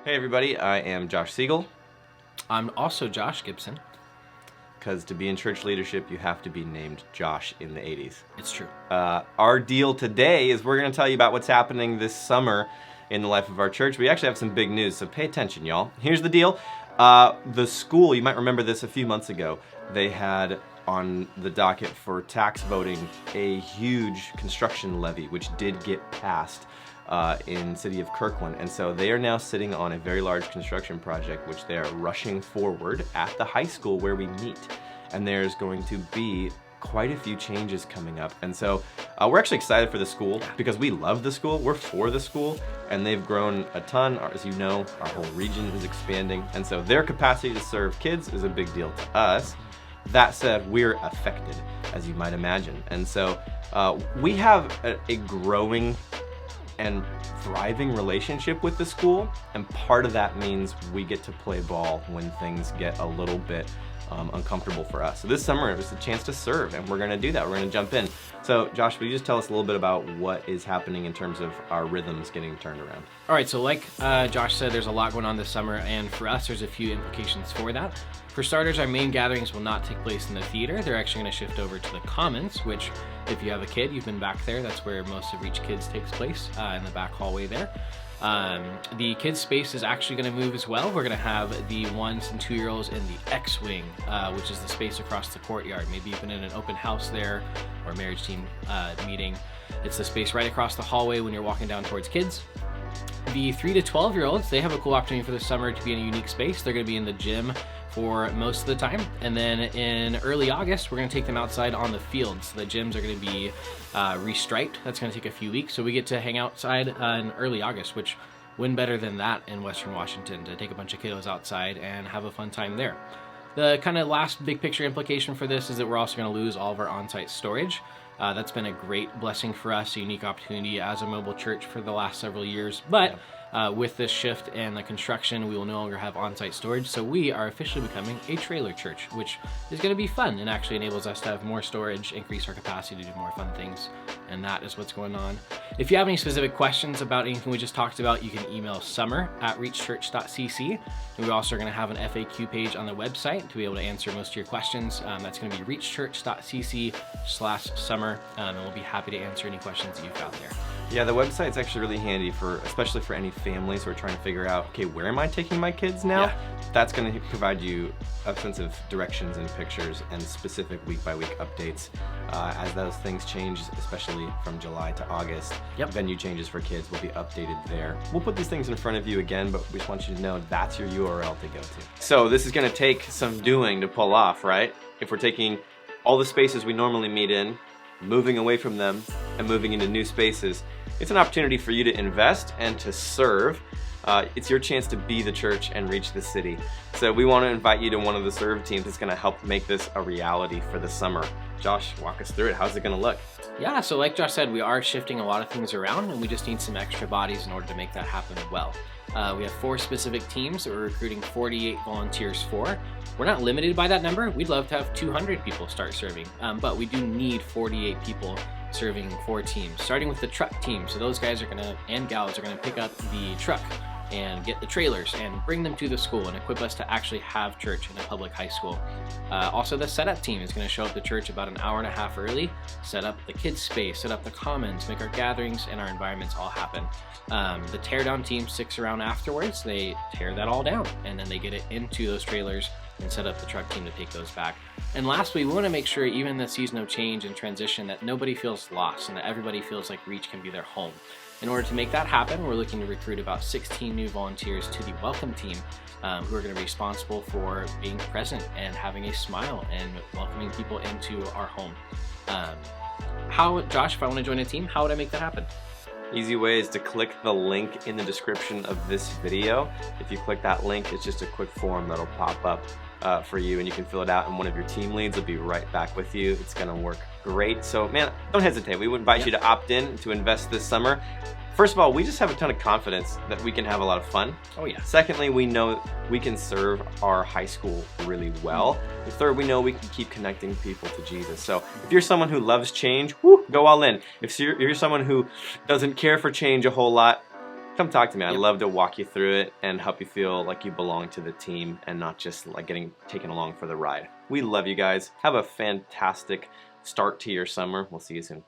Hey everybody, I am Josh Siegel. I'm also Josh Gibson. Because to be in church leadership, you have to be named Josh in the 80s. It's true. Our deal today is we're going to tell you about what's happening this summer in the life of our church. We actually have some big news, so pay attention, y'all. Here's the deal. The school, you might remember this a few months ago, they had on the docket for tax voting a huge construction levy, which did get passed in city of Kirkland. And so they are now sitting on a very large construction project, which they are rushing forward at the high school where we meet. And there's going to be quite a few changes coming up. And so we're actually excited for the school because we love the school, we're for the school, and they've grown a ton. As you know, our whole region is expanding. And so their capacity to serve kids is a big deal to us. That said, we're affected, as you might imagine. And so we have a growing and thriving relationship with the school, and part of that means we get to play ball when things get a little bit uncomfortable for us. So this summer it was a chance to serve, and we're going to do that. We're going to jump in. So Josh, will you just tell us a little bit about what is happening in terms of our rhythms getting turned around? All right, so like Josh said, there's a lot going on this summer, and for us, there's a few implications for that. For starters, our main gatherings will not take place in the theater. They're actually going to shift over to the Commons, which, if you have a kid, you've been back there. That's where most of Reach Kids takes place, in the back hallway there. The kids space is actually going to move as well. We're going to have the 1 and 2 year olds in the X wing, which is the space across the courtyard. Maybe you've been in an open house there or a marriage team meeting. It's the space right across the hallway when you're walking down towards kids. The 3 to 12 year olds, they have a cool opportunity for the summer to be in a unique space. They're going to be in the gym for most of the time, and then in early August we're going to take them outside on the fields. The gyms are going to be restriped. That's going to take a few weeks, so we get to hang outside in early August, which when better than that in Western Washington, to take a bunch of kiddos outside and have a fun time there. The kind of last big picture implication for this is that we're also going to lose all of our on-site storage. That's been a great blessing for us, a unique opportunity as a mobile church for the last several years, but with this shift and the construction, we will no longer have on-site storage, so we are officially becoming a trailer church, which is going to be fun and actually enables us to have more storage, increase our capacity to do more fun things, and that is what's going on. If you have any specific questions about anything we just talked about, you can email summer@reachchurch.cc, and we also are going to have an FAQ page on the website to be able to answer most of your questions. That's going to be reachchurch.cc/summer, and we'll be happy to answer any questions that you've got there. Yeah, the website's actually really handy especially for any families who are trying to figure out, okay, where am I taking my kids now? Yeah. That's going to provide you a sense of directions and pictures and specific week-by-week updates as those things change, especially from July to August. Yep. Venue changes for kids will be updated there. We'll put these things in front of you again, but we just want you to know that's your URL to go to. So this is going to take some doing to pull off, right? If we're taking all the spaces we normally meet in, moving away from them, and moving into new spaces, it's an opportunity for you to invest and to serve. It's your chance to be the church and reach the city. So we want to invite you to one of the serve teams that's going to help make this a reality for the summer. Josh, walk us through it. How's it going to look? Yeah, so like Josh said, we are shifting a lot of things around, and we just need some extra bodies in order to make that happen well. We have 4 specific teams that we're recruiting 48 volunteers for. We're not limited by that number. We'd love to have 200 people start serving, but we do need 48 people serving 4 teams, starting with the truck team. So those guys and gals are gonna pick up the truck and get the trailers and bring them to the school and equip us to actually have church in a public high school. Also, the setup team is going to show up to church about an hour and a half early, set up the kids' space, set up the commons, make our gatherings and our environments all happen. The teardown team sticks around afterwards. They tear that all down, and then they get it into those trailers and set up the truck team to take those back. And lastly, we want to make sure, even in the season of change and transition, that nobody feels lost and that everybody feels like Reach can be their home. In order to make that happen, we're looking to recruit about 16 new volunteers to the welcome team, who are going to be responsible for being present and having a smile and welcoming people into our home. Josh, if I want to join a team, how would I make that happen? Easy way is to click the link in the description of this video. If you click that link, it's just a quick form that'll pop up for you, and you can fill it out, and one of your team leads will be right back with you. It's gonna work great. So man, don't hesitate. We would invite you to opt in to invest this summer. First of all, we just have a ton of confidence that we can have a lot of fun. Oh yeah. Secondly, we know we can serve our high school really well. And third, we know we can keep connecting people to Jesus. So if you're someone who loves change, go all in. If you're someone who doesn't care for change a whole lot, Come talk to me. I'd Yep. love to walk you through it and help you feel like you belong to the team and not just like getting taken along for the ride. We love you guys. Have a fantastic start to your summer. We'll see you soon.